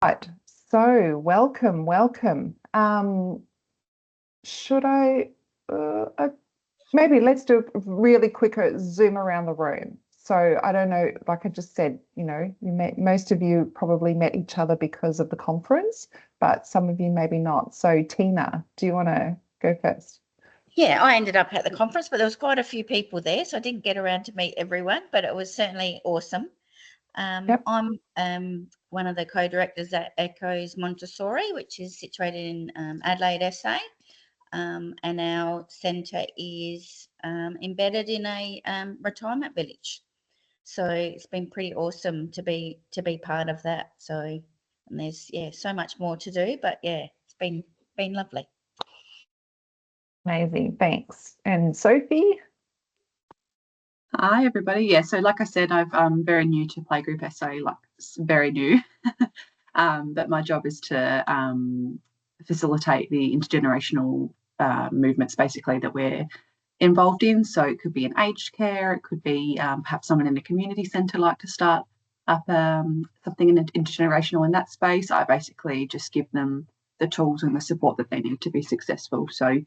Right, so welcome. Should maybe let's do a really quick zoom around the room. So I don't know, like I just said, most of you probably met each other because of the conference, but some of you maybe not. So Tina, do you want to go first? Yeah, I ended up at the conference, but there was quite a few people there, so I didn't get around to meet everyone, but it was certainly awesome. Yep. I'm one of the co-directors at Echoes Montessori, which is situated in Adelaide, SA, and our centre is embedded in a retirement village. So it's been pretty awesome to be part of that. So, and there's so much more to do, but it's been lovely. Amazing, thanks. And Sophie? Hi, everybody. Yeah, so like I said, I'm very new to Playgroup SA, like very new. But my job is to facilitate the intergenerational movements, basically, that we're involved in. So it could be in aged care, it could be perhaps someone in a community centre like to start up something in intergenerational in that space. I basically just give them the tools and the support that they need to be successful. So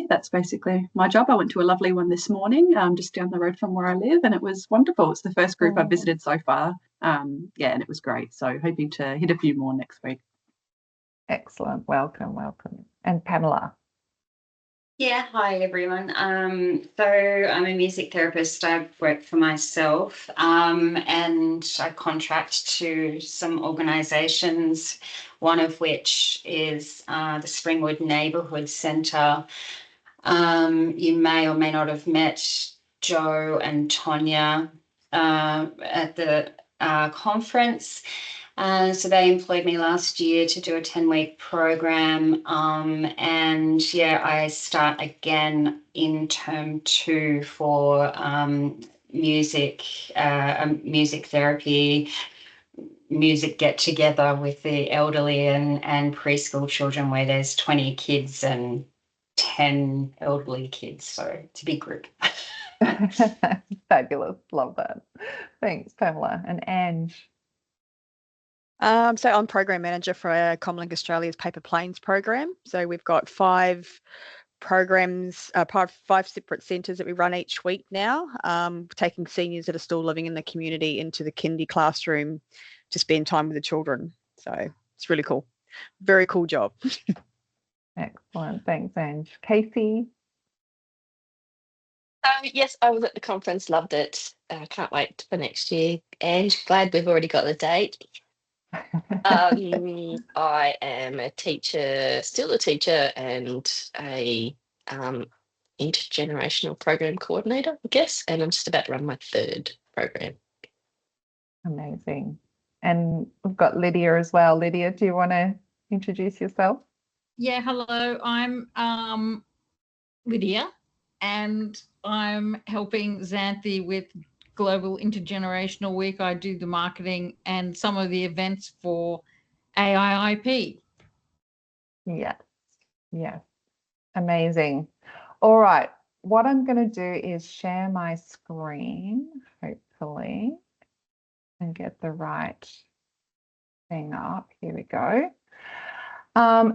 that's basically my job. I went to a lovely one this morning, just down the road from where I live, and it was wonderful. It's the first group I've visited so far. And it was great. So hoping to hit a few more next week. Excellent. Welcome. And Pamela? Yeah, hi everyone. So I'm a music therapist. I work for myself, and I contract to some organisations, one of which is the Springwood Neighbourhood Centre. You may or may not have met Joe and Tonya at the conference. So they employed me last year to do a 10-week program, and I start again in term 2 for music therapy, music get together with the elderly and preschool children, where there's 20 kids and 10 elderly kids, so it's a big group. Fabulous, love that. Thanks, Pamela. And Ange? So I'm program manager for Commonlink Australia's Paper Planes program. So we've got 5 programs, 5 separate centres that we run each week now, taking seniors that are still living in the community into the kindy classroom to spend time with the children. So it's really cool. Very cool job. Excellent. Thanks, Ange. Casey? Yes, I was at the conference, loved it. Can't wait for next year. And glad we've already got the date. I am a teacher, still a teacher, and a intergenerational program coordinator, I guess, and I'm just about to run my 3rd program. Amazing. And we've got Lydia as well. Lydia, do you want to introduce yourself? Yeah, hello. I'm Lydia, and I'm helping Xanthi with Global Intergenerational Week. I do the marketing and some of the events for AIIP. Yes. Amazing. All right. What I'm going to do is share my screen, hopefully, and get the right thing up. Here we go.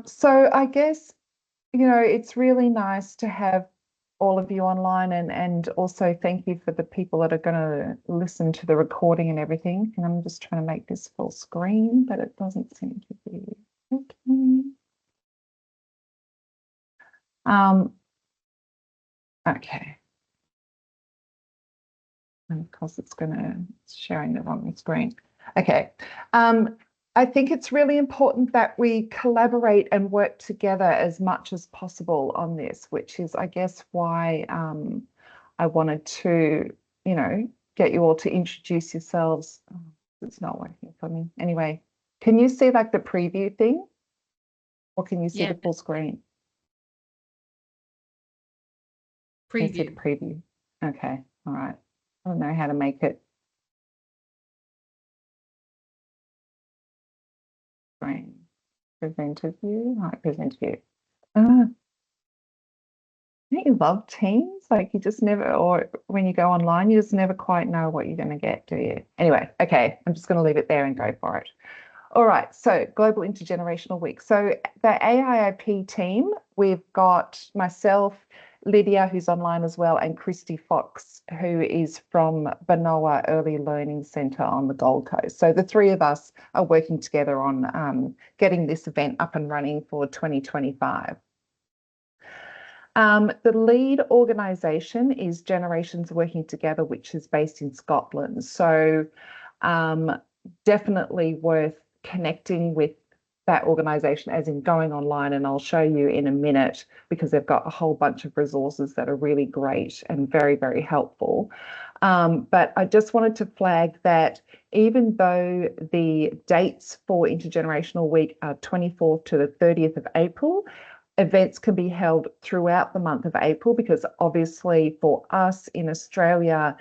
So I guess, it's really nice to have all of you online, and also thank you for the people that are going to listen to the recording and everything. And I'm just trying to make this full screen, but it doesn't seem to be working. Okay. And of course it's sharing the wrong screen. Okay. I think it's really important that we collaborate and work together as much as possible on this, which is, I guess, why I wanted to, get you all to introduce yourselves. Oh, it's not working for me. Anyway, can you see like the preview thing? Or can you see the full screen? Preview. Can you see the preview? Okay. All right. I don't know how to make it. Screen. Presented view. Right, presented view. Don't you love Teams? Like you just never, or when you go online, you just never quite know what you're going to get, do you? Anyway, okay, I'm just going to leave it there and go for it. All right, so Global Intergenerational Week. So the AIIP team, we've got myself, Lydia, who's online as well, and Christy Fox, who is from Benoa Early Learning Centre on the Gold Coast. So the three of us are working together on getting this event up and running for 2025. The lead organisation is Generations Working Together, which is based in Scotland. So definitely worth connecting with that organisation, as in going online, and I'll show you in a minute, because they've got a whole bunch of resources that are really great and very, very helpful. But I just wanted to flag that even though the dates for Intergenerational Week are 24th to the 30th of April, events can be held throughout the month of April, because obviously for us in Australia,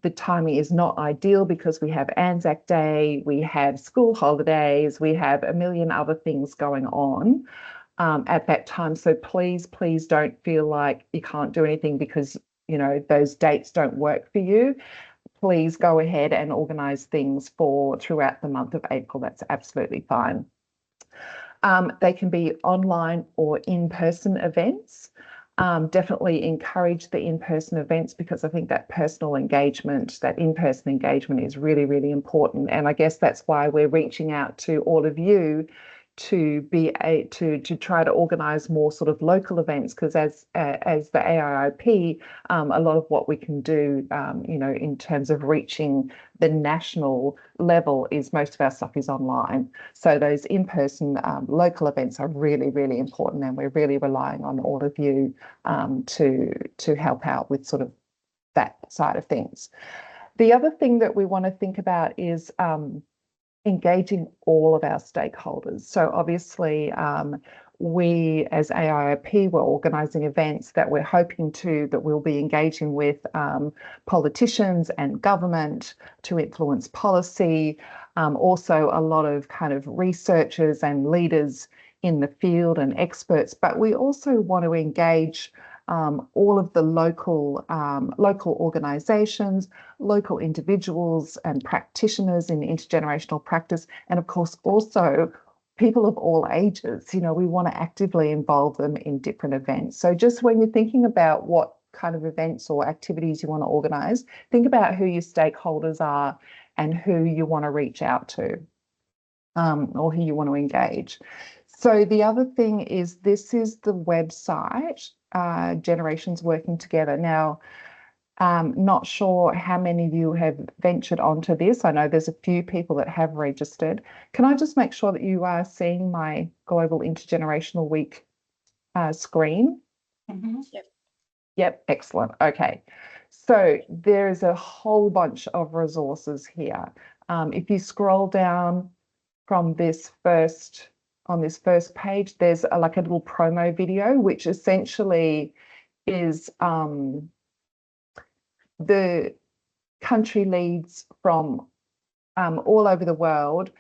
the timing is not ideal because we have Anzac Day, we have school holidays, we have a million other things going on at that time. So please, please don't feel like you can't do anything because, you know, those dates don't work for you. Please go ahead and organise things for throughout the month of April. That's absolutely fine. They can be online or in-person events. Definitely encourage the in-person events, because I think that personal engagement, that in-person engagement is really, really important. And I guess that's why we're reaching out to all of you to try to organise more sort of local events, because as the AIIP, a lot of what we can do, you know, in terms of reaching the national level is most of our stuff is online. So those in-person local events are really, really important, and we're really relying on all of you to help out with sort of that side of things. The other thing that we want to think about is engaging all of our stakeholders. So obviously, we as AIIP, we're organising events that we're hoping that we'll be engaging with politicians and government to influence policy. Also a lot of kind of researchers and leaders in the field and experts, but we also want to engage all of the local organisations, local individuals and practitioners in intergenerational practice, and of course also people of all ages. You know, we want to actively involve them in different events. So just when you're thinking about what kind of events or activities you want to organise, think about who your stakeholders are and who you want to reach out to, or who you want to engage. So the other thing is, this is the website, Generations Working Together. Now, not sure how many of you have ventured onto this. I know there's a few people that have registered. Can I just make sure that you are seeing my Global Intergenerational Week screen? Mm-hmm. Yep, excellent. Okay. So there is a whole bunch of resources here. If you scroll down from this first page, there's like a little promo video, which essentially is the country leads from all over the world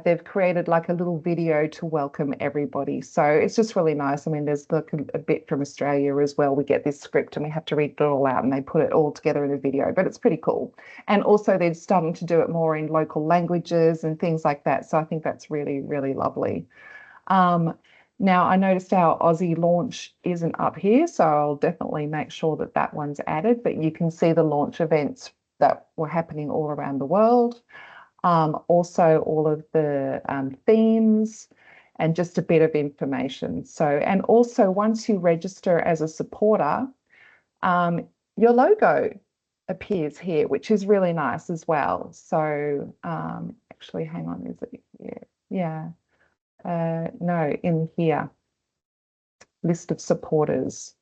they've created like a little video to welcome everybody. So it's just really nice. I mean, there's like a bit from Australia as well. We get this script and we have to read it all out, and they put it all together in a video, but it's pretty cool. And also they're starting to do it more in local languages and things like that. So I think that's really, really lovely. Now I noticed our Aussie launch isn't up here, so I'll definitely make sure that that one's added, but you can see the launch events that were happening all around the world. Also all of the themes and just a bit of information. So, and also once you register as a supporter, your logo appears here, which is really nice as well. So actually, hang on, is it here? Yeah. No, in here, list of supporters.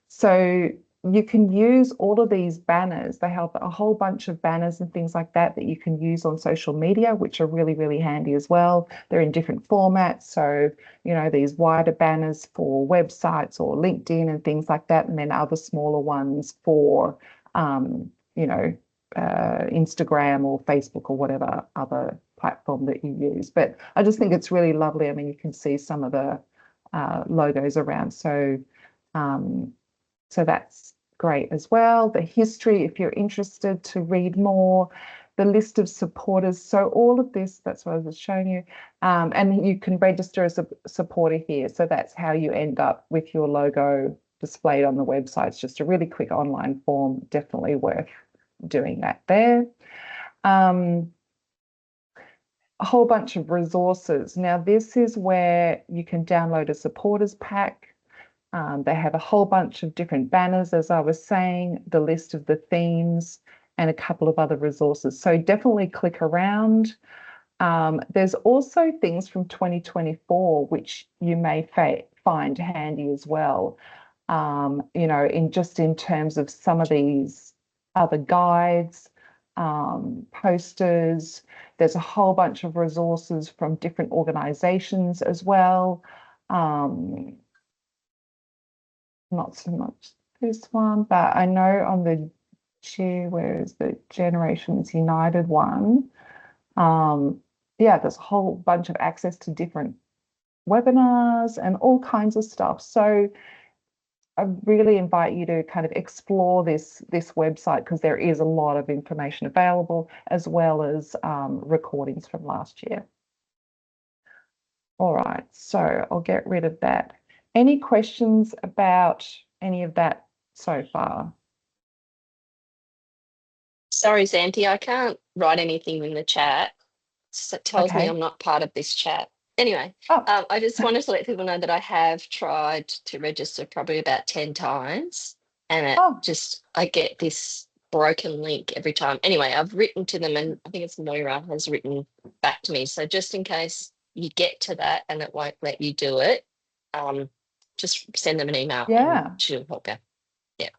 So you can use all of these banners. They have a whole bunch of banners and things like that that you can use on social media, which are really, really handy as well. They're in different formats. So, you know, these wider banners for websites or LinkedIn and things like that, and then other smaller ones for, you know, Instagram or Facebook or whatever other platform that you use. But I just think it's really lovely. I mean, you can see some of the logos around. So, so that's great as well. The history, if you're interested to read more, the list of supporters. So all of this, that's what I was showing you. And you can register as a supporter here. So that's how you end up with your logo displayed on the website. It's just a really quick online form, definitely worth doing that there. A whole bunch of resources. Now, this is where you can download a supporters pack. They have a whole bunch of different banners, as I was saying, the list of the themes, and a couple of other resources. So definitely click around. There's also things from 2024 which you may find handy as well. You know, in terms of some of these other guides, posters. There's a whole bunch of resources from different organizations as well. Not so much this one, but I know on the where is the Generations United one? Yeah, there's a whole bunch of access to different webinars and all kinds of stuff. So I really invite you to kind of explore this website, because there is a lot of information available, as well as recordings from last year. All right, so I'll get rid of that. Any questions about any of that so far? Sorry, Zanti, I can't write anything in the chat. So it tells me Okay. I'm not part of this chat. Anyway, Oh, I just wanted to let people know that I have tried to register probably about 10 times, and oh, I get this broken link every time. Anyway, I've written to them, and I think it's Moira has written back to me. So just in case you get to that and it won't let you do it, just send them an email yeah. and she'll help you. Yeah.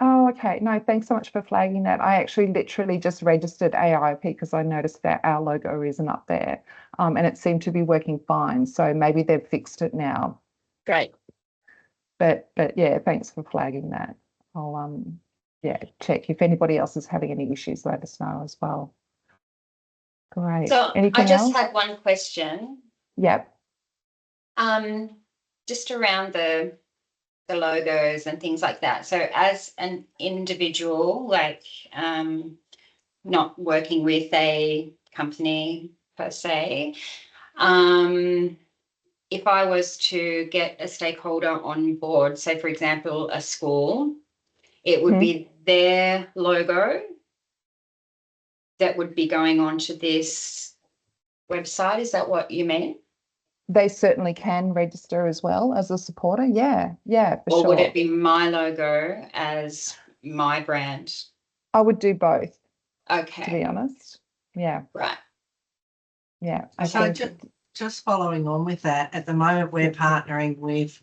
Oh, okay. No, thanks so much for flagging that. I actually literally just registered AIP because I noticed that our logo isn't up there, and it seemed to be working fine. So maybe they've fixed it now. Great. But yeah, thanks for flagging that. I'll yeah, check if anybody else is having any issues. Let us know as well. Great. So Anything I just else? had one question. Yep. Just around the logos and things like that. So as an individual, like not working with a company per se, if I was to get a stakeholder on board, say for example a school, it would be their logo that would be going on to this website. Is that what you mean? They certainly can register as well as a supporter. Yeah, yeah, for Or sure. would it be my logo as my brand? I would do both, to be Okay, honest. Yeah, right. yeah. I So think just following on with that, at the moment we're partnering with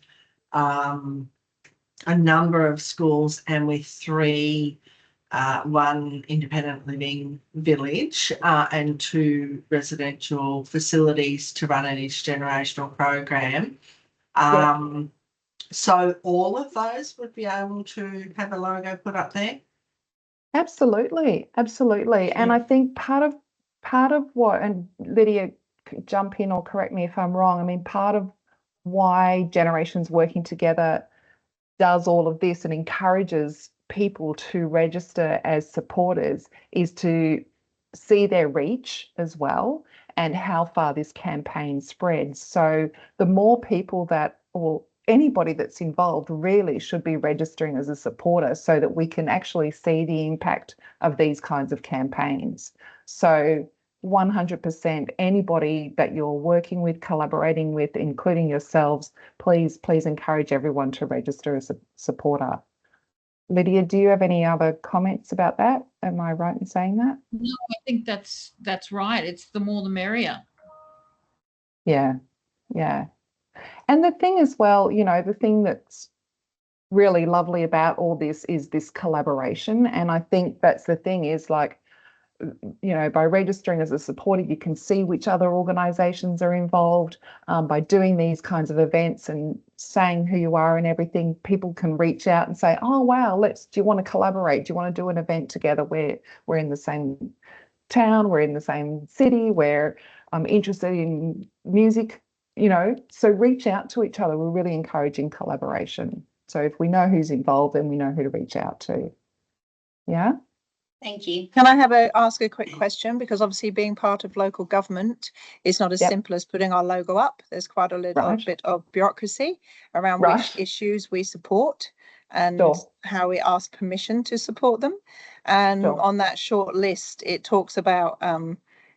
a number of schools and with three, one independent living village and two residential facilities to run an intergenerational program. So all of those would be able to have a logo put up there? absolutely, absolutely. And I think part of what, and Lydia, jump in or correct me if I'm wrong. I mean, part of why Generations Working Together does all of this and encourages people to register as supporters is to see their reach as well and how far this campaign spreads. So the more people that, or anybody that's involved, really should be registering as a supporter so that we can actually see the impact of these kinds of campaigns. So 100% anybody that you're working with, collaborating with, including yourselves, please encourage everyone to register as a supporter. Lydia, do you have any other comments about that? Am I right in saying that? No, I think that's right. It's the more the merrier. Yeah, yeah. And the thing as well, you know, the thing that's really lovely about all this is this collaboration. And I think that's the thing is, like, you know, by registering as a supporter, you can see which other organisations are involved. By doing these kinds of events and saying who you are and everything, people can reach out and say, oh, wow, do you want to collaborate? Do you want to do an event together where we're in the same town, we're in the same city, where I'm interested in music, you know? So reach out to each other. We're really encouraging collaboration. So if we know who's involved, then we know who to reach out to. Yeah? Thank you. Can I ask a quick question? Because obviously being part of local government is not as Yep. simple as putting our logo up. There's quite a little Right. bit of bureaucracy around Right. which issues we support and Sure. how we ask permission to support them. And Sure. on that short list, it talks about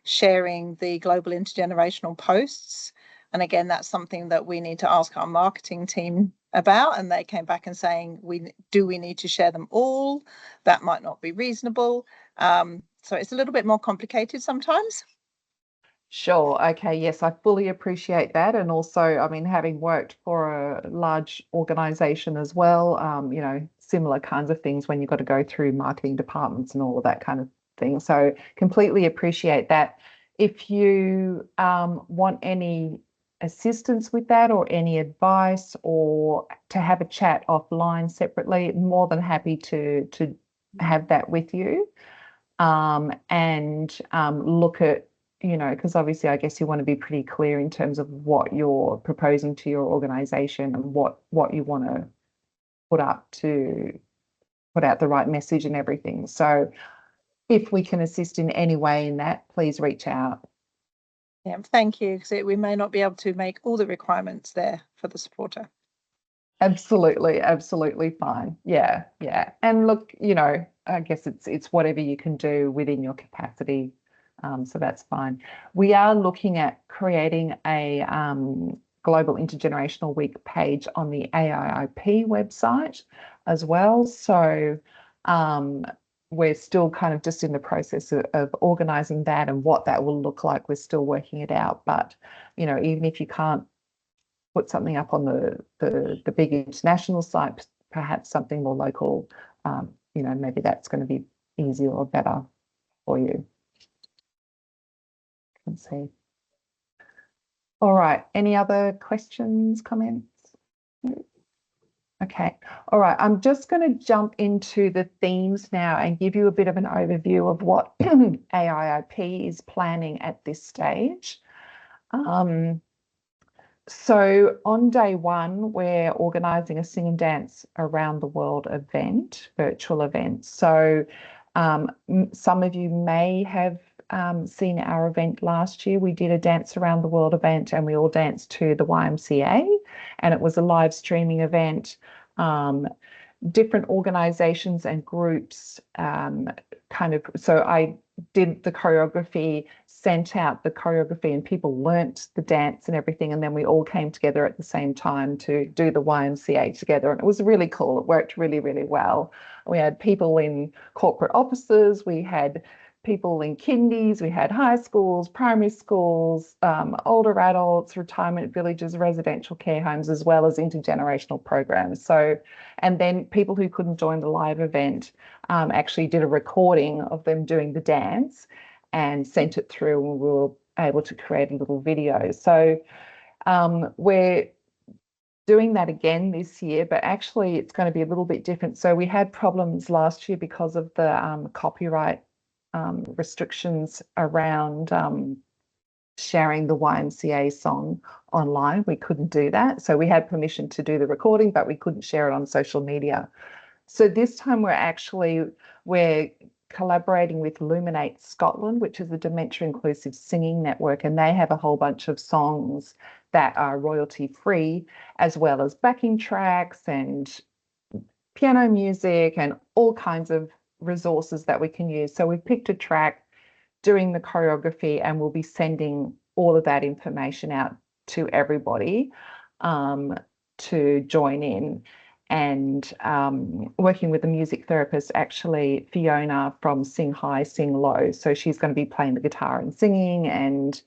sharing the global intergenerational posts. And again, that's something that we need to ask our marketing team about. And they came back and saying, we need to share them all? That might not be reasonable. So it's a little bit more complicated sometimes. Sure. Okay. Yes, I fully appreciate that. And also, I mean, having worked for a large organization as well, you know, similar kinds of things when you've got to go through marketing departments and all of that kind of thing. So completely appreciate that. If you want any assistance with that or any advice or to have a chat offline separately, more than happy to have that with you. And look at, you know, because obviously I guess you want to be pretty clear in terms of what you're proposing to your organization and what you want to put up to put out the right message and everything. So if we can assist in any way in that, please reach out. Yeah, thank you. Because we may not be able to make all the requirements there for the supporter. Absolutely, absolutely fine. Yeah, yeah. And look, you know, I guess it's whatever you can do within your capacity. So that's fine. We are looking at creating a Global Intergenerational Week page on the AIIP website as well. So we're still kind of just in the process of organising that and what that will look like. We're still working it out. But, you know, even if you can't put something up on the big international site, perhaps something more local, you know, maybe that's going to be easier or better for you. Let's see. All right. Any other questions, comments? Okay. All right. I'm just going to jump into the themes now and give you a bit of an overview of what AIIP is planning at this stage. So on day one, we're organising a sing and dance around the world event, virtual event. So some of you may have seen our event last year. We did a dance around the world event and we all danced to the YMCA, and it was a live streaming event. Different organizations and groups so I did the choreography, sent out the choreography, and people learnt the dance and everything, and then we all came together at the same time to do the YMCA together, and it was really cool. It worked really, really well. We had people in corporate offices, we had people in kindies, we had high schools, primary schools, older adults, retirement villages, residential care homes, as well as intergenerational programs. So, and then people who couldn't join the live event actually did a recording of them doing the dance and sent it through, and we were able to create a little video. So we're doing that again this year, but actually it's going to be a little bit different. So we had problems last year because of the copyright restrictions around sharing the YMCA song online. We couldn't do that. So we had permission to do the recording, but we couldn't share it on social media. So this time we're collaborating with Luminate Scotland, which is a dementia inclusive singing network, and they have a whole bunch of songs that are royalty free, as well as backing tracks and piano music and all kinds of resources that we can use. So we've picked a track, doing the choreography, and we'll be sending all of that information out to everybody to join in. And working with a music therapist, actually, Fiona from Sing High, Sing Low. So she's going to be playing the guitar and singing and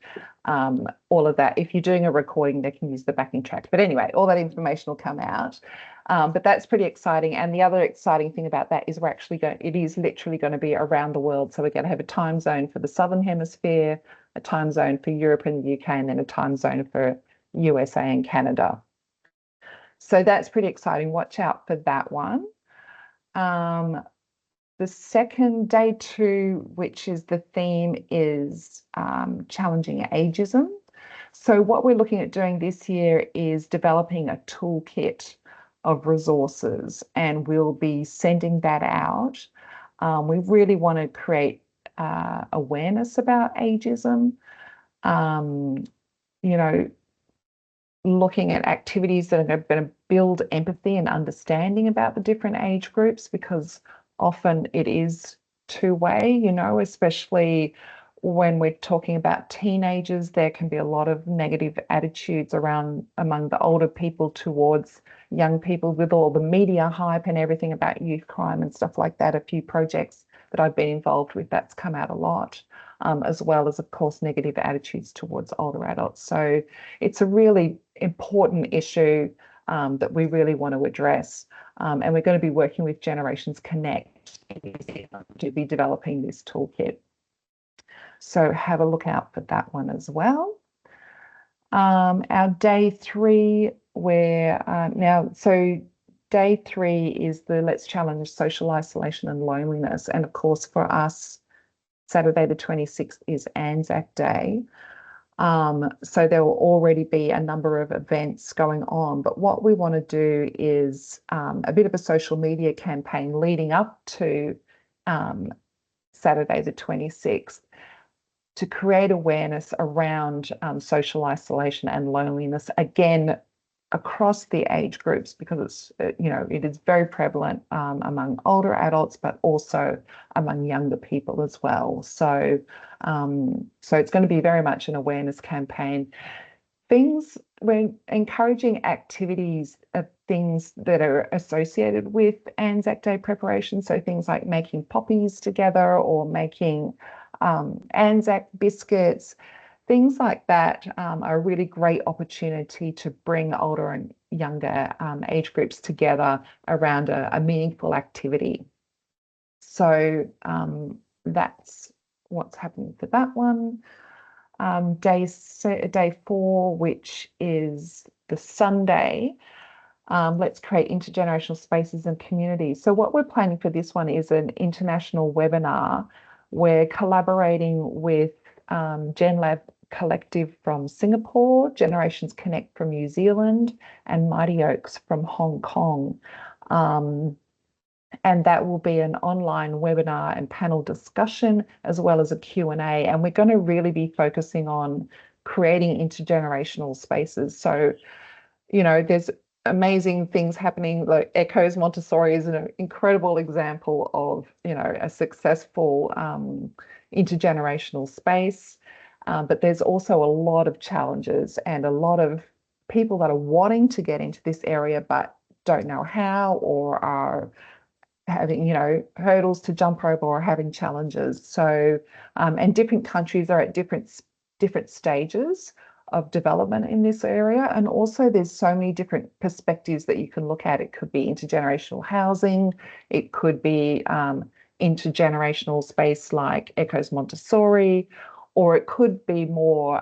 all of that. If you're doing a recording, they can use the backing track. But anyway, all that information will come out. But that's pretty exciting. And the other exciting thing about that is it is literally going to be around the world. So we're going to have a time zone for the Southern Hemisphere, a time zone for Europe and the UK, and then a time zone for USA and Canada. So that's pretty exciting. Watch out for that one. The second, day two, which is the theme, is challenging ageism. So what we're looking at doing this year is developing a toolkit of resources, and we'll be sending that out We really want to create awareness about ageism. You know, looking at activities that are going to build empathy and understanding about the different age groups, because often it is two-way, you know, especially when we're talking about teenagers, there can be a lot of negative attitudes around among the older people towards young people, with all the media hype and everything about youth crime and stuff like that. A few projects that I've been involved with, that's come out a lot, as well as, of course, negative attitudes towards older adults. So it's a really important issue that we really want to address. And we're going to be working with Generations Connect to be developing this toolkit. So have a look out for that one as well. Our day 3, where day 3 is the Let's Challenge Social Isolation and Loneliness. And of course, for us, Saturday the 26th is Anzac Day. So there will already be a number of events going on. But what we want to do is a bit of a social media campaign leading up to Saturday the 26th, to create awareness around social isolation and loneliness, again, across the age groups, because it's, you know, it is very prevalent among older adults, but also among younger people as well. So, so it's going to be very much an awareness campaign. We're encouraging activities of things that are associated with Anzac Day preparation. So things like making poppies together, or making Anzac biscuits, things like that are a really great opportunity to bring older and younger age groups together around a meaningful activity. So that's what's happening for that one. Day 4, which is the Sunday, let's create intergenerational spaces and communities. So what we're planning for this one is an international webinar. We're collaborating with GenLab Collective from Singapore, Generations Connect from New Zealand, and Mighty Oaks from Hong Kong. And that will be an online webinar and panel discussion, as well as a Q&A. And we're going to really be focusing on creating intergenerational spaces. So, you know, there's amazing things happening. Like Echoes Montessori is an incredible example of, you know, a successful intergenerational space. But there's also a lot of challenges and a lot of people that are wanting to get into this area but don't know how, or are having, you know, hurdles to jump over, or having challenges. So, and different countries are at different stages of development in this area. And also there's so many different perspectives that you can look at. It could be intergenerational housing, it could be intergenerational space like Echoes Montessori, or it could be more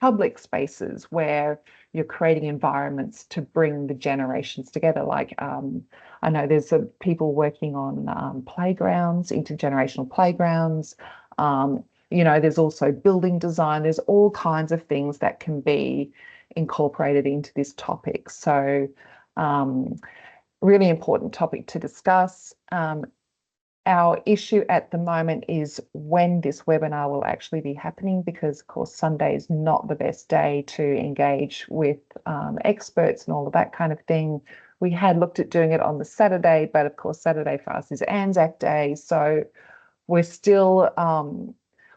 public spaces where you're creating environments to bring the generations together. Like I know there's people working on playgrounds, intergenerational playgrounds. You know, there's also building design. There's all kinds of things that can be incorporated into this topic. So really important topic to discuss. Our issue at the moment is when this webinar will actually be happening, because of course Sunday is not the best day to engage with experts and all of that kind of thing. We had looked at doing it on the Saturday, but of course Saturday for us is Anzac Day. So we're still,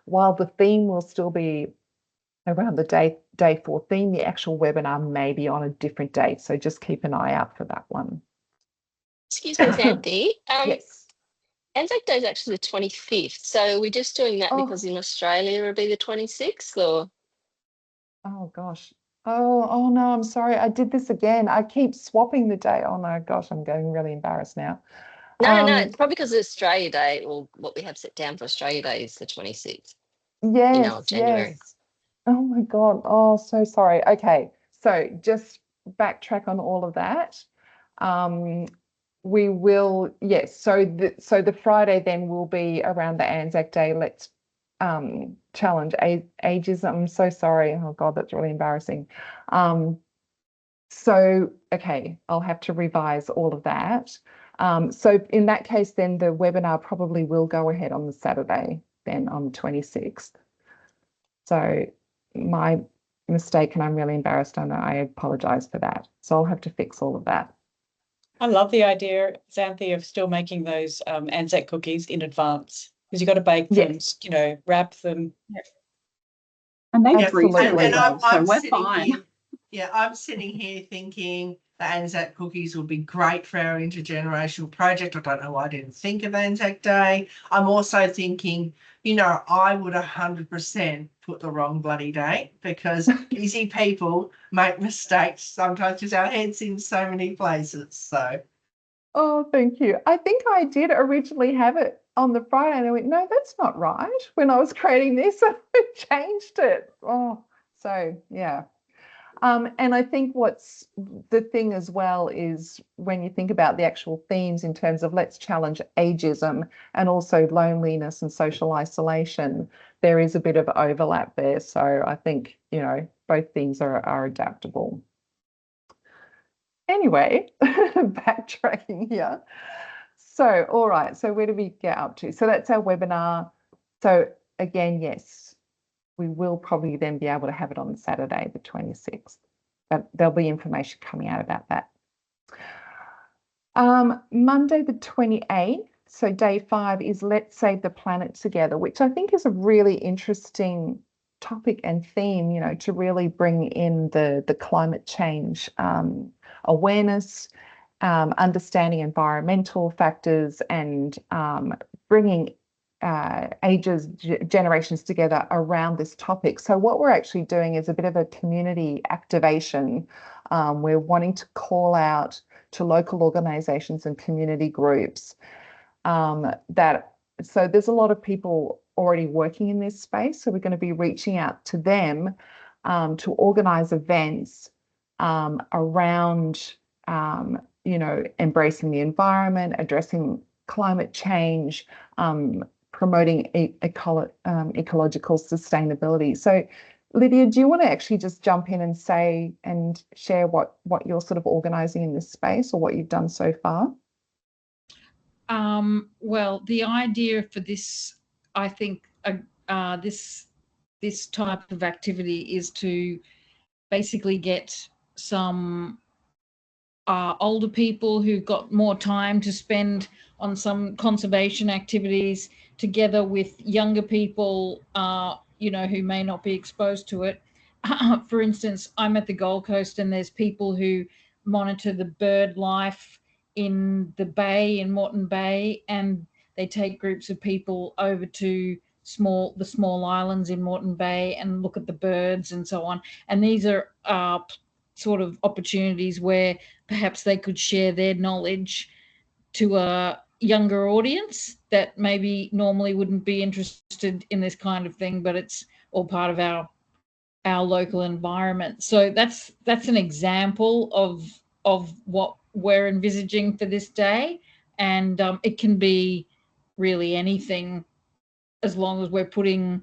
while the theme will still be around the day 4 theme, the actual webinar may be on a different date. So just keep an eye out for that one. Excuse me, Xanthi. Yes. Anzac Day is actually the 25th. So we're just doing that because in Australia it'll be the 26th, or? Oh gosh. Oh no, I'm sorry. I did this again. I keep swapping the day. Oh my gosh, I'm getting really embarrassed now. No, it's probably because it's Australia Day, or what we have set down for Australia Day is the 26th. Yes, of January. yes. Oh my God. Oh, so sorry. Okay. So just backtrack on all of that. We will, yes. So the Friday then will be around the Anzac Day. Let's challenge ageism. I'm so sorry. Oh God, that's really embarrassing. So, okay, I'll have to revise all of that. So in that case, then the webinar probably will go ahead on the Saturday, then on the 26th. So my mistake, and I'm really embarrassed, and I apologize for that. So I'll have to fix all of that. I love the idea, Xanthi, of still making those Anzac cookies in advance, because you've got to bake them, you know, wrap them. And they Absolutely. freeze really And well, so I'm we're sitting fine. here, yeah, I'm sitting here thinking the Anzac cookies would be great for our intergenerational project. I don't know why I didn't think of Anzac Day. I'm also thinking, you know, I would 100% put the wrong bloody date, because busy people make mistakes sometimes because our head's in so many places. So Oh, thank you. I think I did originally have it on the Friday, and I went, no, that's not right. When I was creating this, I changed it. Oh, so yeah. And I think what's the thing as well is when you think about the actual themes in terms of let's challenge ageism and also loneliness and social isolation, there is a bit of overlap there. So I think, you know, both things are adaptable. Anyway, backtracking here. So, all right, so where do we get up to? So that's our webinar. So again, yes, we will probably then be able to have it on Saturday, the 26th. But there'll be information coming out about that. Monday, the 28th, so day 5 is Let's Save the Planet Together, which I think is a really interesting topic and theme, you know, to really bring in the climate change awareness, understanding environmental factors, and bringing generations together around this topic. So what we're actually doing is a bit of a community activation. We're wanting to call out to local organizations and community groups so there's a lot of people already working in this space. So we're going to be reaching out to them to organize events around, you know, embracing the environment, addressing climate change, promoting ecological sustainability. So Lydia, do you want to actually just jump in and say and share what you're sort of organising in this space or what you've done so far? Well, the idea for this, I think, this type of activity is to basically get some older people who've got more time to spend on some conservation activities together with younger people, you know, who may not be exposed to it. For instance, I'm at the Gold Coast and there's people who monitor the bird life in the bay, in Moreton Bay, and they take groups of people over to the small islands in Moreton Bay and look at the birds and so on. And these are sort of opportunities where perhaps they could share their knowledge to a younger audience that maybe normally wouldn't be interested in this kind of thing, but it's all part of our local environment. So that's an example of what we're envisaging for this day, and it can be really anything as long as we're putting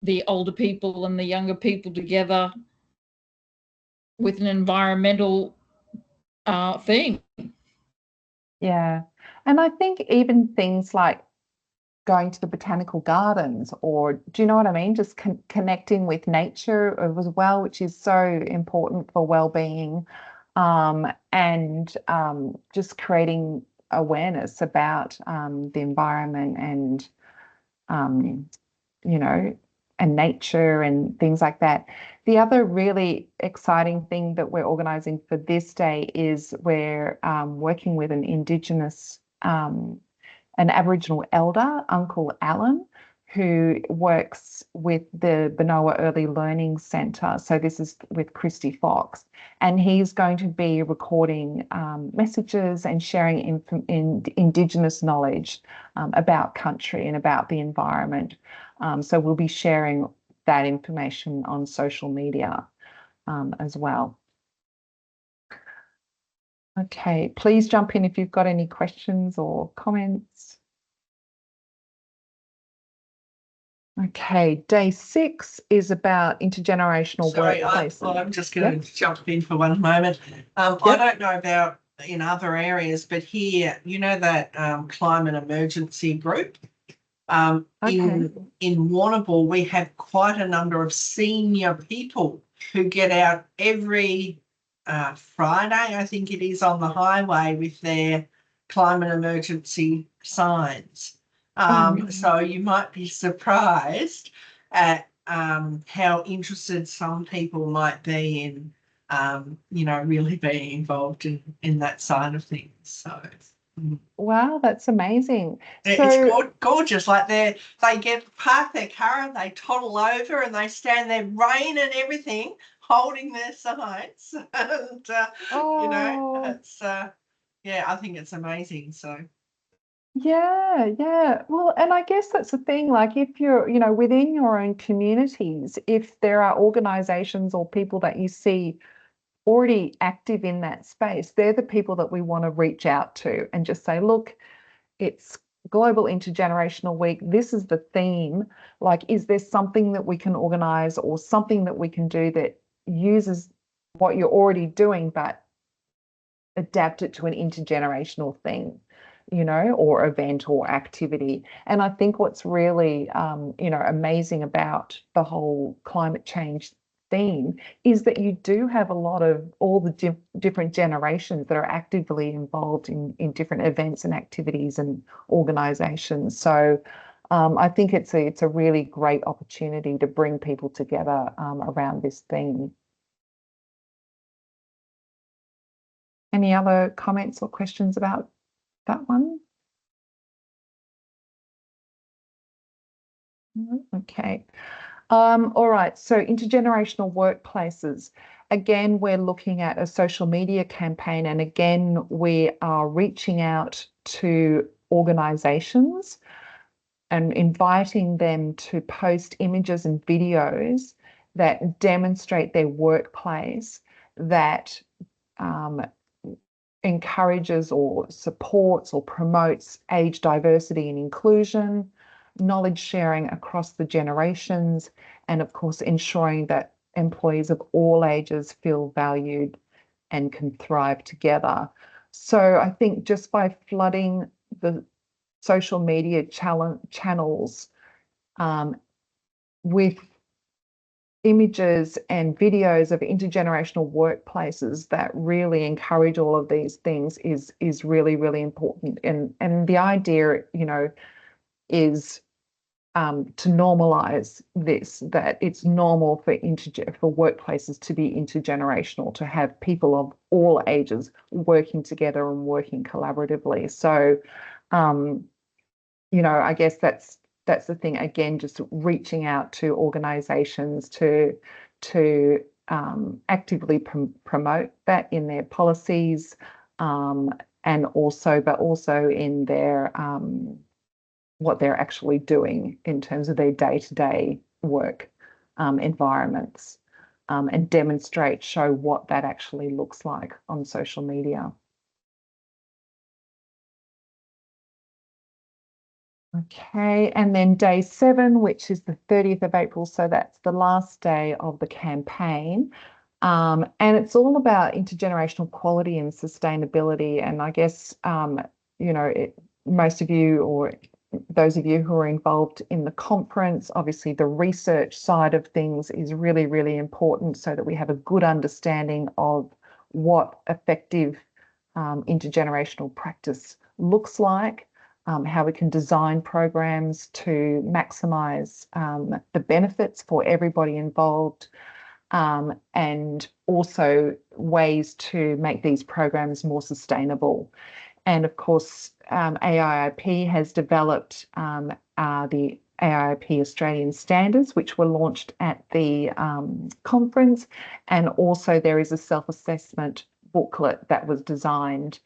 the older people and the younger people together with an environmental theme. Yeah, and I think even things like going to the botanical gardens, or do you know what I mean? Just connecting with nature as well, which is so important for well-being, and just creating awareness about the environment and you know, and nature and things like that. The other really exciting thing that we're organising for this day is we're working with an Indigenous, an Aboriginal elder, Uncle Alan, who works with the Benoa Early Learning Centre. So this is with Christy Fox, and he's going to be recording messages and sharing Indigenous knowledge about country and about the environment. So we'll be sharing that information on social media as well. Okay, please jump in if you've got any questions or comments. Okay, day 6 is about intergenerational workplaces. I'm just going to jump in for one moment. I don't know about in other areas, but here, you know, that climate emergency group. Okay. In Warrnambool, we have quite a number of senior people who get out every Friday, I think it is, on the highway with their climate emergency signs. So you might be surprised at how interested some people might be in, you know, really being involved in that side of things. So. Wow, that's amazing. It's gorgeous. Like they park their car and they toddle over and they stand there, rain and everything, holding their signs. And you know, it's yeah, I think it's amazing. So yeah. Well, and I guess that's the thing, like if you're, you know, within your own communities, if there are organizations or people that you see already active in that space, they're the people that we want to reach out to and just say, look, it's Global Intergenerational Week. This is the theme. Like, is there something that we can organize or something that we can do that uses what you're already doing, but adapt it to an intergenerational thing, you know, or event or activity? And I think what's really, you know, amazing about the whole climate change theme is that you do have a lot of all the different generations that are actively involved in different events and activities and organizations. So I think it's a really great opportunity to bring people together around this theme. Any other comments or questions about that one? Okay. All right, so intergenerational workplaces. Again, we're looking at a social media campaign, and again, we are reaching out to organizations and inviting them to post images and videos that demonstrate their workplace that encourages or supports or promotes age diversity and inclusion, knowledge sharing across the generations, and of course, ensuring that employees of all ages feel valued and can thrive together. So I think just by flooding the social media channels with images and videos of intergenerational workplaces that really encourage all of these things is really, really important. And the idea, you know, is to normalize this, that it's normal for workplaces to be intergenerational, to have people of all ages working together and working collaboratively. So, you know, I guess that's the thing. Again, just reaching out to organisations to actively promote that in their policies, and also in their what they're actually doing in terms of their day-to-day work environments, and show what that actually looks like on social media. Okay, and then day 7, which is the 30th of April, so that's the last day of the campaign. And it's all about intergenerational quality and sustainability. And I guess, you know, most of you, or those of you who are involved in the conference, obviously the research side of things is really, really important so that we have a good understanding of what effective intergenerational practice looks like. How we can design programs to maximise the benefits for everybody involved, and also ways to make these programs more sustainable. And of course, AIIP has developed the AIIP Australian standards, which were launched at the conference. And also there is a self-assessment booklet that was designed.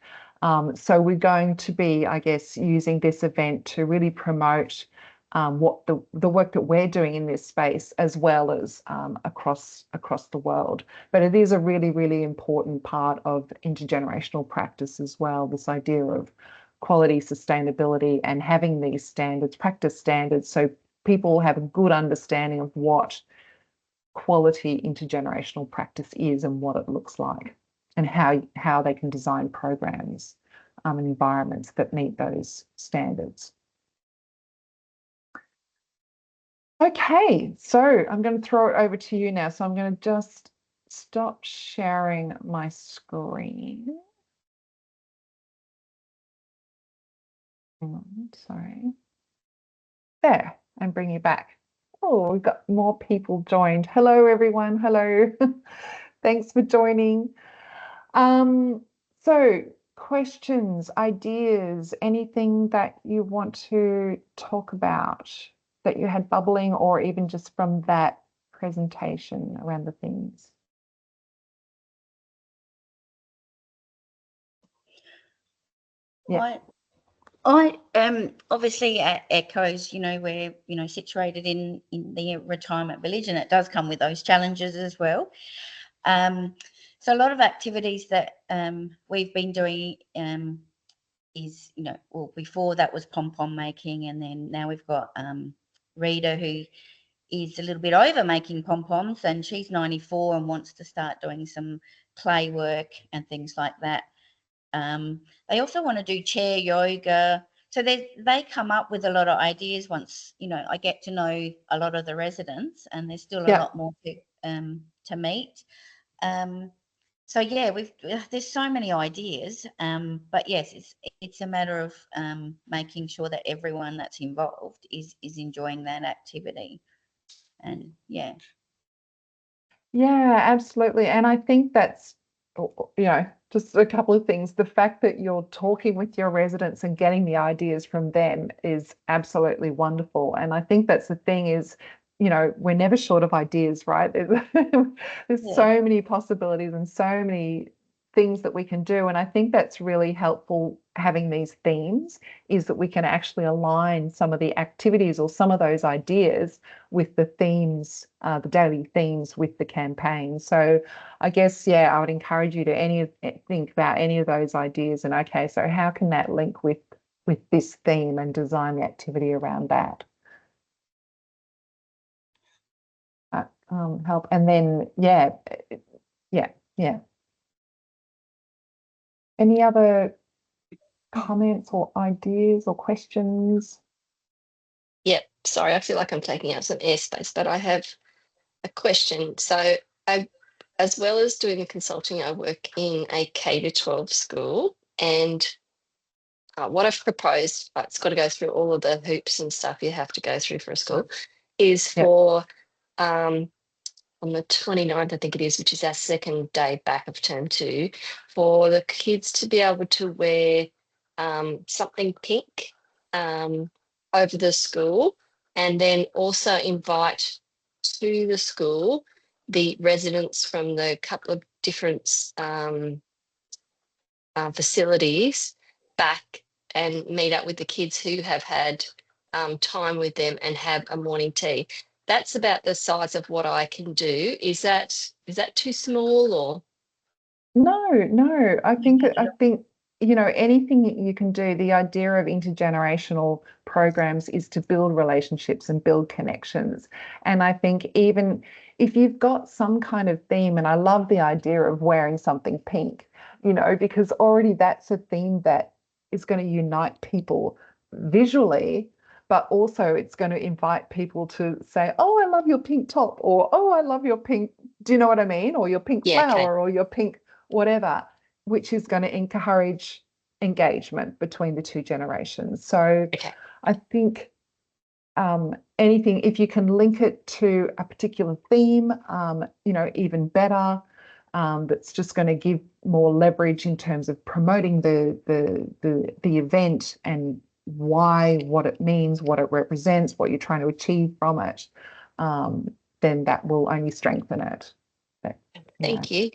So we're going to be, I guess, using this event to really promote what the work that we're doing in this space, as well as across the world. But it is a really, really important part of intergenerational practice as well, this idea of quality, sustainability, and having these standards, practice standards, so people have a good understanding of what quality intergenerational practice is and what it looks like. and how they can design programs and environments that meet those standards. Okay, so I'm going to throw it over to you now. So I'm going to just stop sharing my screen. Sorry. There, and bring you back. Oh, we've got more people joined. Hello, everyone. Hello. Thanks for joining. So questions, ideas, anything that you want to talk about that you had bubbling, or even just from that presentation around the themes? Yeah. I obviously at Echoes, we're situated in the retirement village, and it does come with those challenges as well. So a lot of activities that we've been doing is, well, before that was pom-pom making, and then now we've got Rita, who is a little bit over making pom-poms, and she's 94 and wants to start doing some play work and things like that. They also want to do chair yoga. So they come up with a lot of ideas once, I get to know a lot of the residents, and there's still a lot more to meet. So yeah, there's so many ideas, but yes, it's a matter of making sure that everyone that's involved is enjoying that activity, and yeah. Yeah, absolutely. And I think that's, just a couple of things. The fact that you're talking with your residents and getting the ideas from them is absolutely wonderful. And I think that's the thing is, we're never short of ideas, right? There's so many possibilities and so many things that we can do. And I think that's really helpful, having these themes, is that we can actually align some of the activities or some of those ideas with the themes, the daily themes with the campaign. So I guess, I would encourage you to think about any of those ideas, and okay, so how can that link with this theme, and design the activity around that. Help. And then, yeah. Any other comments or ideas or questions? Yep. Sorry, I feel like I'm taking up some airspace, but I have a question. So as well as doing the consulting, I work in a K-12 school, and what I've proposed, it's got to go through all of the hoops and stuff you have to go through for a school, is for on the 29th, I think it is, which is our second day back of term 2, for the kids to be able to wear something pink over the school, and then also invite to the school the residents from the couple of different facilities back and meet up with the kids who have had time with them and have a morning tea. That's about the size of what I can do. Is that too small, or? No. I think anything that you can do. The idea of intergenerational programs is to build relationships and build connections. And I think even if you've got some kind of theme, and I love the idea of wearing something pink, because already that's a theme that is going to unite people visually, but also it's going to invite people to say, oh, I love your pink top, or oh, I love your pink, do you know what I mean? Or your pink flower, or your pink whatever, which is going to encourage engagement between the two generations. So I think anything, if you can link it to a particular theme, even better. That's just going to give more leverage in terms of promoting the event, and why, what it means, what it represents, what you're trying to achieve from it. Then that will only strengthen it. Thank you.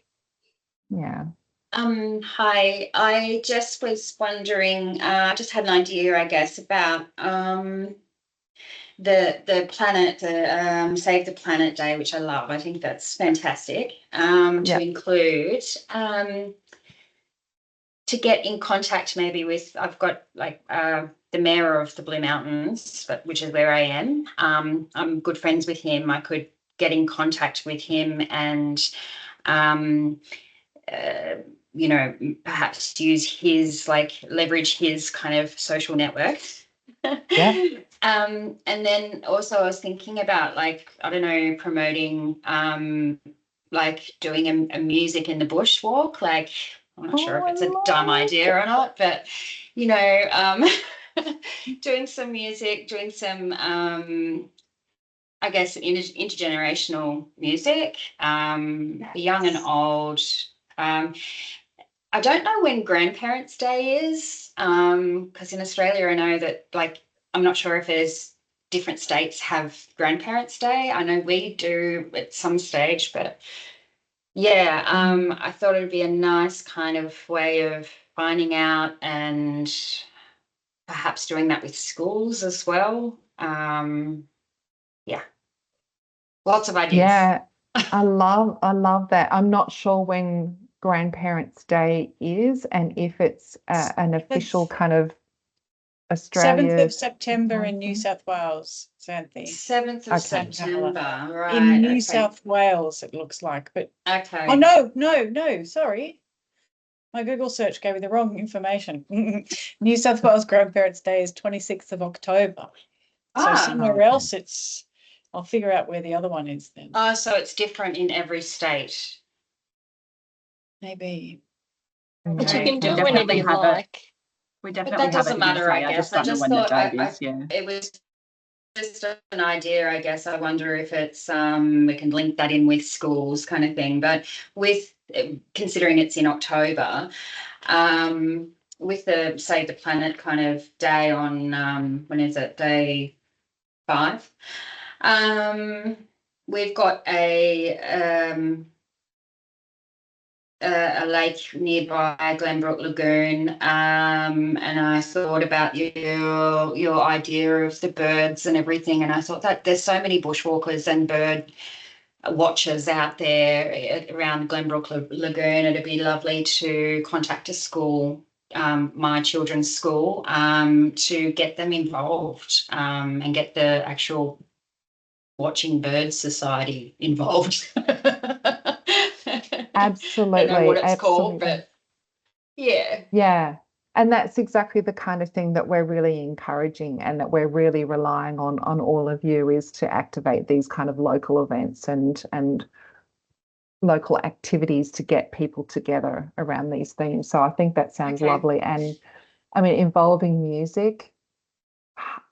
Yeah. Hi, I just was wondering, I just had an idea, I guess, about the planet, the Save the Planet Day, which I love. I think that's fantastic. To include, to get in contact maybe with, I've got like the mayor of the Blue Mountains, which is where I am. I'm good friends with him. I could get in contact with him and you know, perhaps leverage his kind of social network. Yeah. And then also I was thinking about, like, I don't know, promoting like doing a music in the bushwalk. Like, I'm not sure if it's a dumb idea or not, but you know, doing some music, doing some I guess intergenerational music, young and old. I don't know when Grandparents' Day is, because in Australia I know that, like, I'm not sure if there's different states have Grandparents' Day. I know we do at some stage, but yeah, I thought it would be a nice kind of way of finding out and perhaps doing that with schools as well. Yeah, lots of ideas. Yeah, I love that. I'm not sure when Grandparents' Day is and if it's an official kind of 7th Australia. of September in New South Wales, Xanthi. 7th of Okay. September, right? In New okay. South Wales, it looks like. But Okay. oh no, sorry. My Google search gave me the wrong information. New South Wales Grandparents' Day is 26th of October. So somewhere okay. else it's, I'll figure out where the other one is then. Oh, so it's different in every state. Maybe. But you Yeah, can do it okay. whenever you like. We But definitely that have it doesn't in matter, SA. I I just guess. I don't know just when the thought date is. Yeah. it was just an idea, I guess. I wonder if it's we can link that in with schools kind of thing. But with considering it's in October, with the Save the Planet kind of day on when is it, day 5? We've got a lake nearby, Glenbrook Lagoon, and I thought about your idea of the birds and everything, and I thought that there's so many bushwalkers and bird watchers out there around Glenbrook Lagoon. It'd be lovely to contact a school, my children's school, to get them involved and get the actual Watching Birds Society involved. Absolutely. Don't know what it's called, Absolutely. but yeah. Yeah. And that's exactly the kind of thing that we're really encouraging and that we're really relying on all of you, is to activate these kind of local events and local activities to get people together around these themes. So I think that sounds Okay. lovely. And I mean, involving music,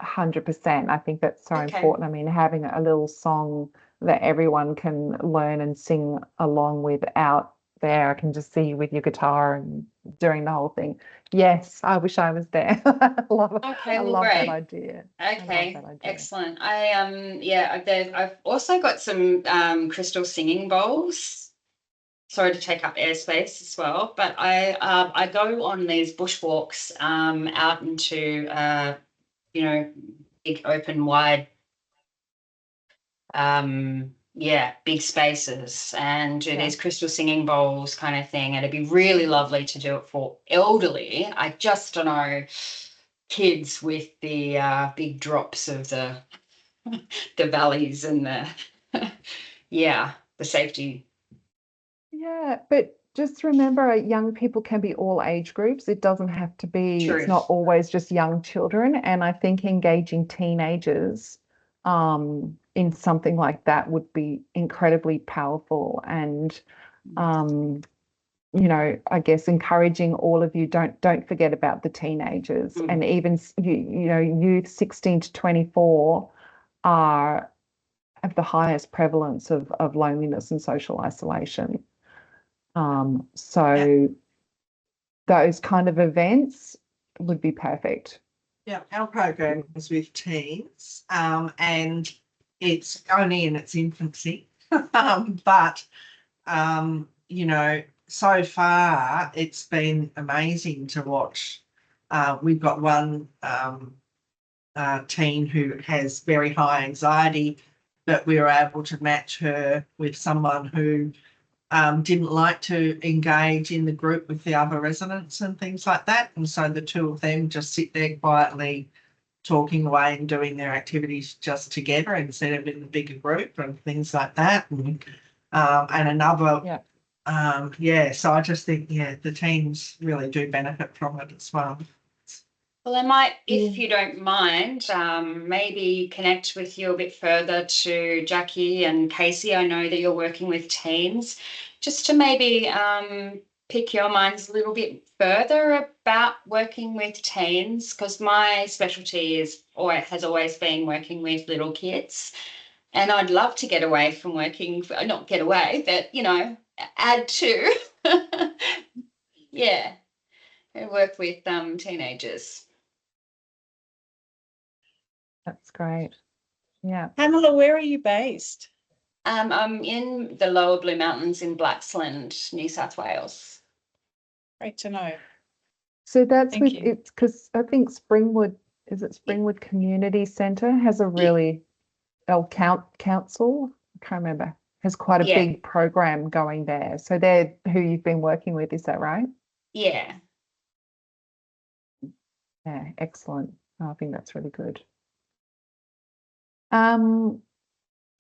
100%. I think that's so Okay. important. I mean, having a little song that everyone can learn and sing along with out there. I can just see you with your guitar and doing the whole thing. Yes, I wish I was there. I love Okay, I well, love that great. idea. I love Okay, that idea. excellent. I've also got some crystal singing bowls. Sorry to take up airspace as well, but I go on these bushwalks out into you know, big open wide big spaces, and do these crystal singing bowls kind of thing. And it'd be really lovely to do it for elderly. I just don't know, kids with the big drops of the the valleys and the the safety. Yeah, but just remember, young people can be all age groups. It doesn't have to be, True. it's not always just young children. And I think engaging teenagers in something like that would be incredibly powerful. And you know, I guess encouraging all of you, don't forget about the teenagers. And even you know, youth 16 to 24 are have the highest prevalence of loneliness and social isolation. So those kind of events would be perfect. Yeah, our program is with teens, and it's only in its infancy, but you know, so far it's been amazing to watch. We've got one teen who has very high anxiety, but we were able to match her with someone who didn't like to engage in the group with the other residents and things like that. And so the two of them just sit there quietly talking away and doing their activities just together instead of in the bigger group and things like that. And another So I just think, the teams really do benefit from it as well. Well, I might, if you don't mind, maybe connect with you a bit further to Jackie and Casey. I know that you're working with teens, just to maybe pick your minds a little bit further about working with teens, because my specialty has always been working with little kids, and I'd love to get away from working, not get away, but add to, yeah, and work with teenagers. That's great. Yeah. Pamela, where are you based? I'm in the lower Blue Mountains in Blaxland, New South Wales. Great to know. So that's Thank you. it's because I think Springwood Community Centre has a really council, I can't remember, has quite a big program going there. So they're who you've been working with, is that right? Yeah. Yeah, excellent. I think that's really good.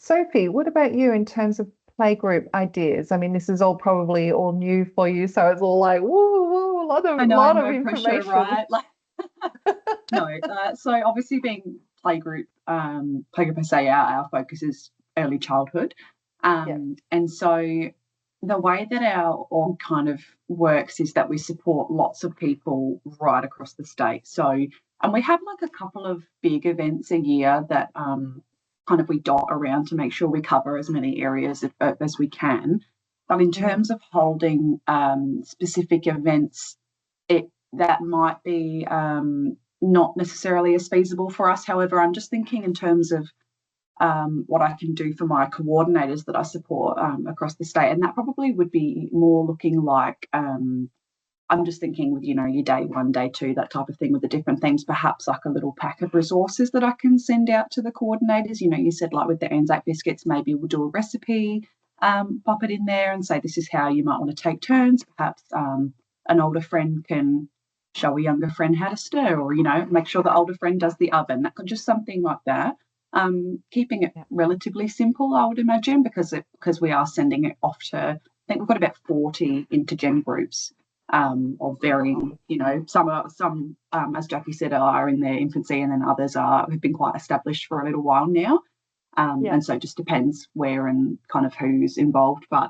Sophie, what about you in terms of playgroup ideas? I mean, this is all probably all new for you, so it's all like, woo, a lot of information. Pressure, right? So obviously being playgroup SA, our focus is early childhood. And so the way that our org kind of works is that we support lots of people right across the state. So, and we have like a couple of big events a year that kind of we dot around to make sure we cover as many areas as we can. But in terms of holding specific events, that might be not necessarily as feasible for us. However, I'm just thinking in terms of what I can do for my coordinators that I support across the state, and that probably would be more looking like I'm just thinking with your day 1, day 2, that type of thing with the different themes, perhaps like a little pack of resources that I can send out to the coordinators. You said like with the Anzac biscuits, maybe we'll do a recipe, pop it in there and say this is how you might want to take turns. Perhaps an older friend can show a younger friend how to stir, or make sure the older friend does the oven. That could just something like that. Keeping it relatively simple, I would imagine, because we are sending it off to, I think we've got about 40 intergen groups of varying, some as Jackie said are in their infancy, and then others have been quite established for a little while now. And so it just depends where and kind of who's involved. But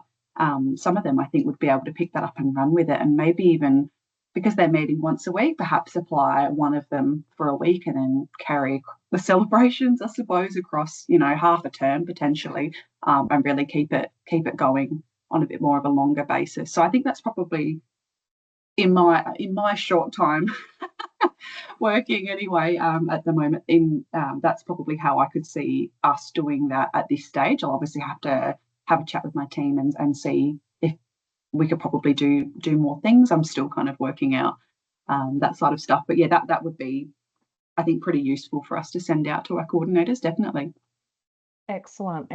some of them I think would be able to pick that up and run with it, and maybe even because they're meeting once a week, perhaps apply one of them for a week and then carry the celebrations, I suppose, across, half a term potentially, and really keep it going on a bit more of a longer basis. So I think that's probably in my short time working anyway at the moment, that's probably how I could see us doing that at this stage. I'll obviously have to have a chat with my team and see if we could probably do more things. I'm still kind of working out that side of stuff, but yeah, that would be, I think, pretty useful for us to send out to our coordinators, definitely. Excellent.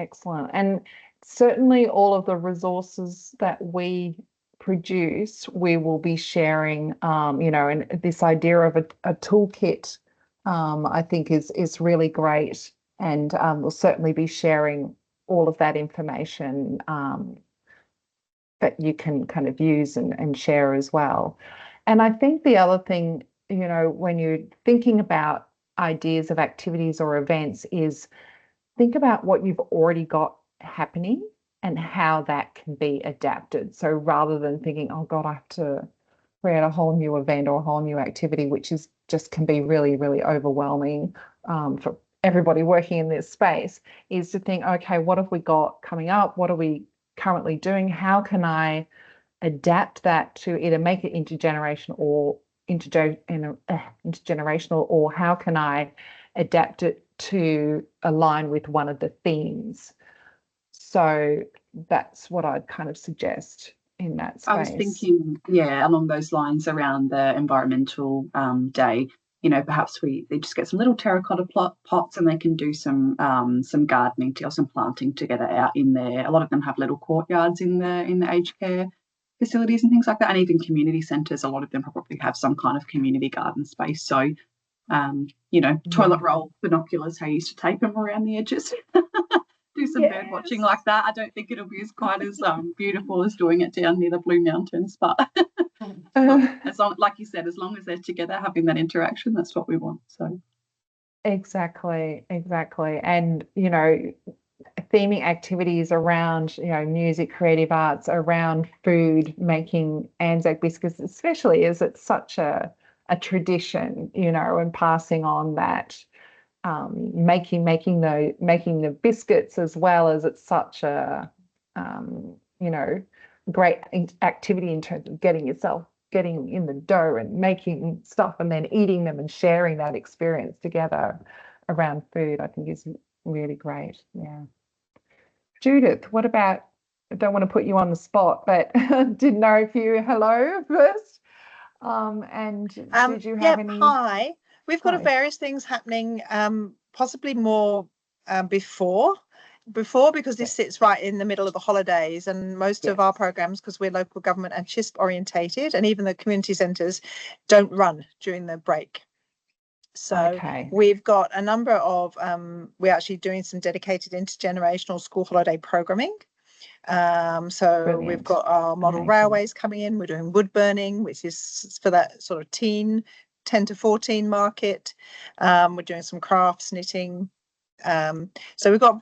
And certainly all of the resources that we produce, we will be sharing, and this idea of a toolkit, I think is really great. And we'll certainly be sharing all of that information that you can kind of use and share as well. And I think the other thing, when you're thinking about ideas of activities or events, is think about what you've already got happening and how that can be adapted. So rather than thinking, oh God, I have to create a whole new event or a whole new activity, which can be really, really overwhelming for everybody working in this space, is to think, okay, what have we got coming up? What are we currently doing? How can I adapt that to either make it intergenerational or intergenerational, or how can I adapt it to align with one of the themes? So that's what I'd kind of suggest in that space. I was thinking, along those lines around the environmental day. Perhaps they just get some little terracotta pots and they can do some gardening or some planting together out in there. A lot of them have little courtyards in the aged care facilities and things like that, and even community centres. A lot of them probably have some kind of community garden space. So, toilet roll binoculars, how you used to tape them around the edges. Do some bird watching like that. I don't think it'll be as quite as beautiful as doing it down near the Blue Mountains, but as long, like you said, as long as they're together having that interaction, that's what we want. So exactly. And, you know, theming activities around, you know, music, creative arts, around food, making Anzac biscuits, especially as it's such a tradition, you know, and passing on that, making the biscuits, as well as it's such a you know, great activity in terms of getting in the dough and making stuff and then eating them and sharing that experience together around food, I think is really great. Yeah. Judith, what about, I don't want to put you on the spot, but didn't know if you, hello first. And did you have any? Hi. We've got Hi. various things happening, possibly more before because this sits right in the middle of the holidays, and most of our programs, because we're local government and CHISP orientated, and even the community centres don't run during the break. So we've got a number of, we're actually doing some dedicated intergenerational school holiday programming. So Brilliant. we've got our model railways coming in. We're doing wood burning, which is for that sort of 10 to 14 market. We're doing some crafts, knitting. So we've got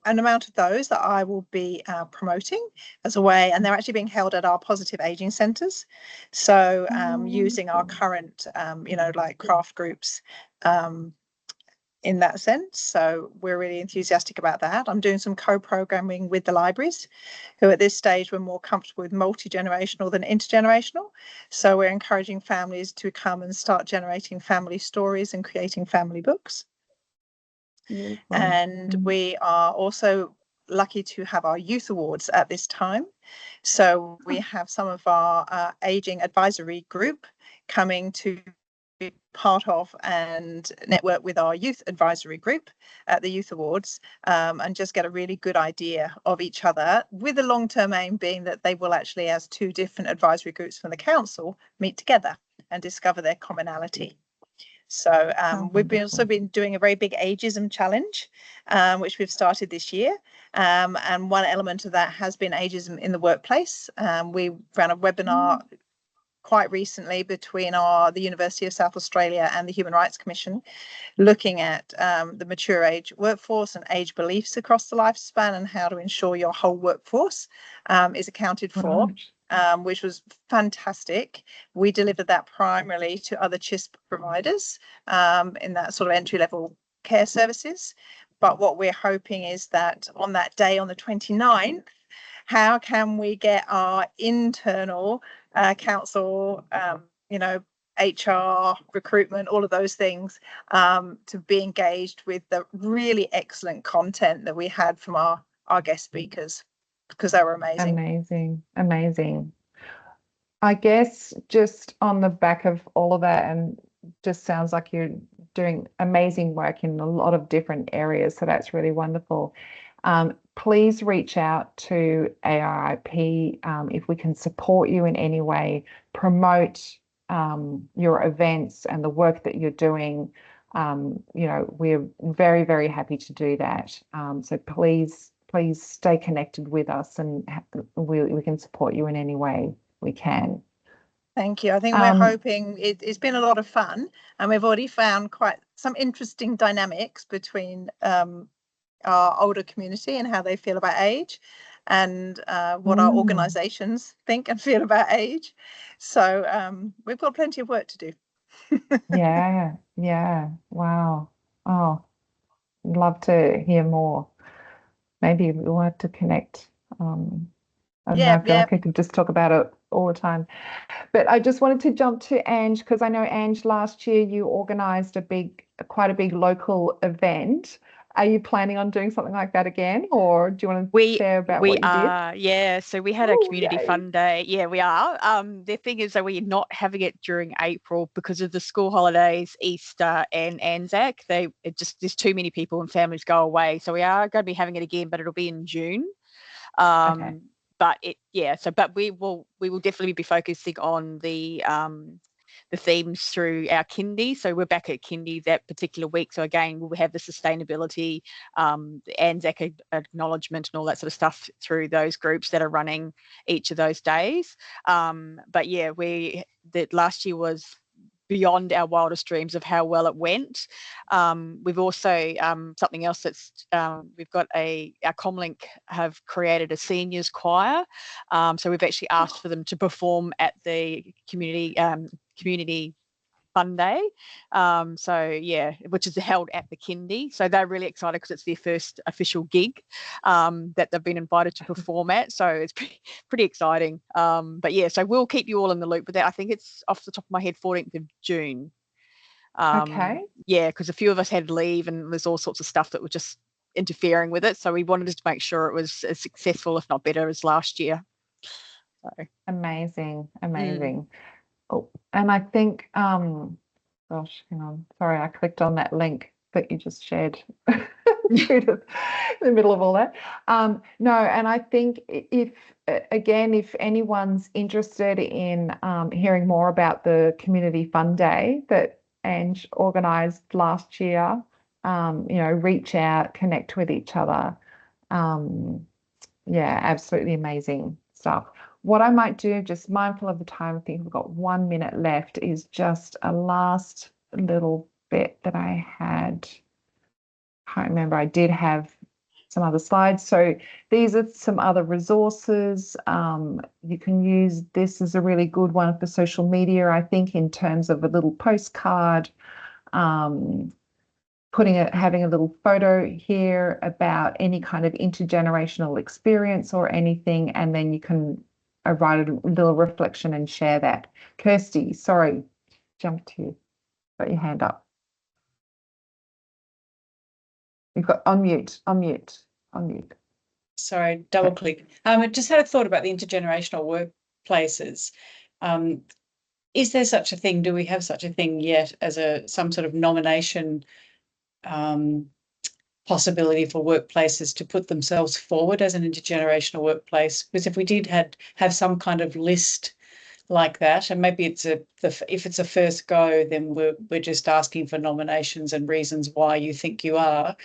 an amount of those that I will be promoting as a way, and they're actually being held at our positive aging centres. So using our current, you know, like craft groups in that sense. So we're really enthusiastic about that. I'm doing some co-programming with the libraries, who at this stage were more comfortable with multi-generational than intergenerational. So we're encouraging families to come and start generating family stories and creating family books. And we are also lucky to have our youth awards at this time. So we have some of our aging advisory group coming to be part of and network with our youth advisory group at the youth awards, and just get a really good idea of each other, with the long-term aim being that they will actually, as two different advisory groups from the council, meet together and discover their commonality. So we've also been doing a very big ageism challenge, which we've started this year. And one element of that has been ageism in the workplace. We ran a webinar quite recently between the University of South Australia and the Human Rights Commission, looking at the mature age workforce and age beliefs across the lifespan, and how to ensure your whole workforce is accounted for. Which was fantastic. We delivered that primarily to other CHISP providers in that sort of entry-level care services. But what we're hoping is that on that day, on the 29th, how can we get our internal council, you know, HR, recruitment, all of those things, to be engaged with the really excellent content that we had from our guest speakers, because they were amazing. Amazing. I guess just on the back of all of that, and just sounds like you're doing amazing work in a lot of different areas, so that's really wonderful. Please reach out to ARIP if we can support you in any way, promote your events and the work that you're doing. You know, we're very, very happy to do that. So please stay connected with us, and we can support you in any way we can. Thank you. I think we're hoping it's been a lot of fun, and we've already found quite some interesting dynamics between our older community and how they feel about age, and what our organisations think and feel about age. So we've got plenty of work to do. Yeah. Wow. Oh, I'd love to hear more. Maybe we'll have to connect. I don't know, I feel like I could just talk about it all the time. But I just wanted to jump to Ange, because I know, Ange, last year you organised quite a big local event. Are you planning on doing something like that again, or do you want to share about what you did? Yeah, so we had a community fun day. Yeah, we are. The thing is that we're not having it during April because of the school holidays, Easter and Anzac. There's too many people and families go away. So we are going to be having it again, but it'll be in June. But we will definitely be focusing on the the themes through our kindy. So we're back at kindy that particular week. So again, we'll have the sustainability, the Anzac acknowledgement and all that sort of stuff through those groups that are running each of those days. But yeah, that last year was beyond our wildest dreams of how well it went. We've also something else that's we've got our Comlink have created a seniors choir, so we've actually asked for them to perform at the community fun day. So yeah, which is held at the kindy. So they're really excited because it's their first official gig that they've been invited to perform at. So it's pretty exciting. But yeah, so we'll keep you all in the loop with that. I think it's off the top of my head, 14th of June. Okay. Yeah, because a few of us had leave and there's all sorts of stuff that was just interfering with it. So we wanted to make sure it was as successful, if not better, as last year. So. Amazing. Oh, and I think, gosh, hang on. Sorry, I clicked on that link that you just shared in the middle of all that. No, and I think if anyone's interested in hearing more about the Community Fun Day that Ange organised last year, reach out, connect with each other. Yeah, absolutely amazing stuff. What I might do, just mindful of the time, I think we've got 1 minute left, is just a last little bit that I had. I can't remember. I did have some other slides. So these are some other resources. You can use this as a really good one for social media, I think, in terms of a little postcard, having a little photo here about any kind of intergenerational experience or anything, and then you can write a little reflection and share that. Kirsty, sorry, jumped to you. Got your hand up. You've got unmute. Sorry, double click. I just had a thought about the intergenerational workplaces. Is there such a thing? Do we have such a thing yet as some sort of nomination possibility for workplaces to put themselves forward as an intergenerational workplace? Because if we did have some kind of list like that, and maybe if it's a first go, then we're just asking for nominations and reasons why you think you are,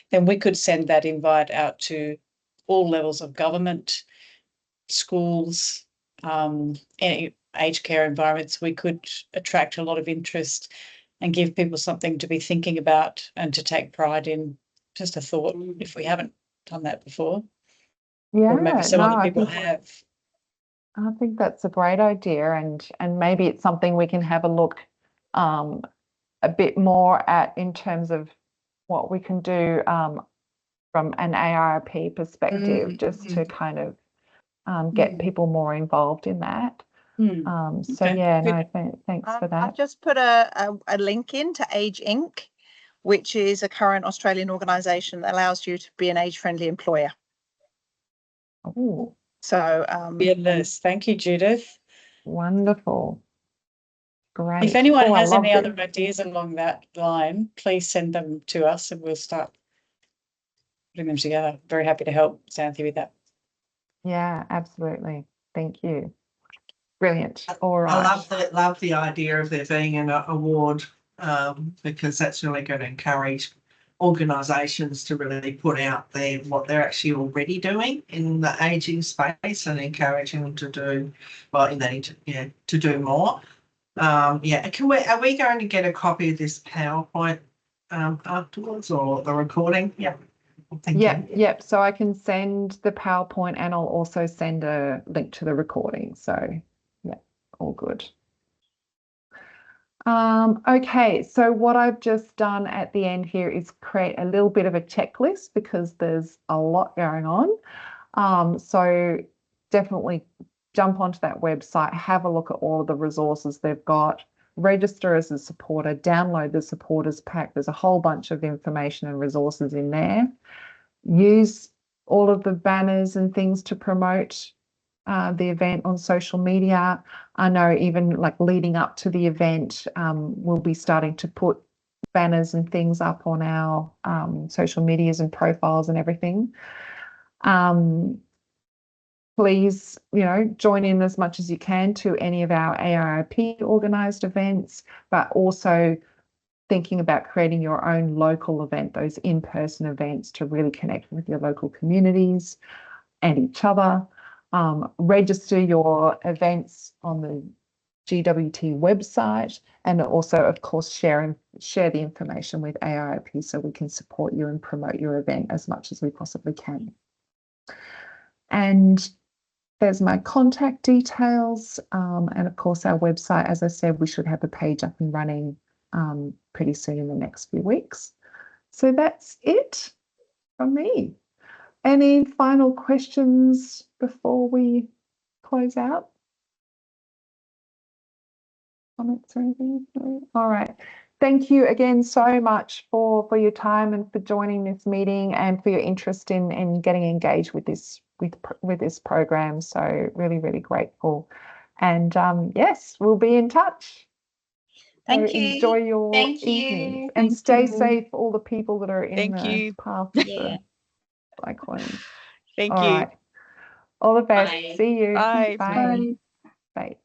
then we could send that invite out to all levels of government, schools, any aged care environments. We could attract a lot of interest and give people something to be thinking about and to take pride in. Just a thought, if we haven't done that before. Yeah, or maybe some other people have. I think that's a great idea, and maybe it's something we can have a look a bit more at in terms of what we can do from an ARP perspective, just to kind of get people more involved in that. So Okay, yeah, good. no, thanks for that. I've just put a link into Age Inc., which is a current Australian organisation that allows you to be an age-friendly employer. Oh, So Yes, thank you, Judith. wonderful. Great. If anyone I has love any this. other ideas along that line, please send them to us and we'll start putting them together. Very happy to help Xanthi with that. Yeah, absolutely. Thank you. Brilliant. All right. I love the idea of there being an award, because that's really going to encourage organisations to really put out there what they're actually already doing in the ageing space and encouraging them to do to do more. Are we going to get a copy of this PowerPoint afterwards, or the recording? Yep. So I can send the PowerPoint and I'll also send a link to the recording. So yeah, all good. Okay, so what I've just done at the end here is create a little bit of a checklist because there's a lot going on. So definitely jump onto that website, have a look at all of the resources they've got, register as a supporter, download the supporters pack. There's a whole bunch of information and resources in there. Use all of the banners and things to promote the event on social media. I know even like leading up to the event, we'll be starting to put banners and things up on our social medias and profiles and everything. please, join in as much as you can to any of our AIIP organised events, but also thinking about creating your own local event, those in-person events to really connect with your local communities and each other. Register your events on the GWT website, and also, of course, share the information with AIIP so we can support you and promote your event as much as we possibly can. And there's my contact details, and of course our website. As I said, we should have a page up and running pretty soon in the next few weeks. So that's it from me. Any final questions before we close out? Comments or anything? All right. Thank you again so much for your time and for joining this meeting and for your interest in getting engaged with this program. So really, really grateful. And yes, we'll be in touch. Thank So you. enjoy your Thank you. evenings and Thank stay you. safe, all the people that are in Thank the you. path of Yeah. the cyclone. Thank All you. right. All the best. Bye. See you. Bye. Bye. Bye.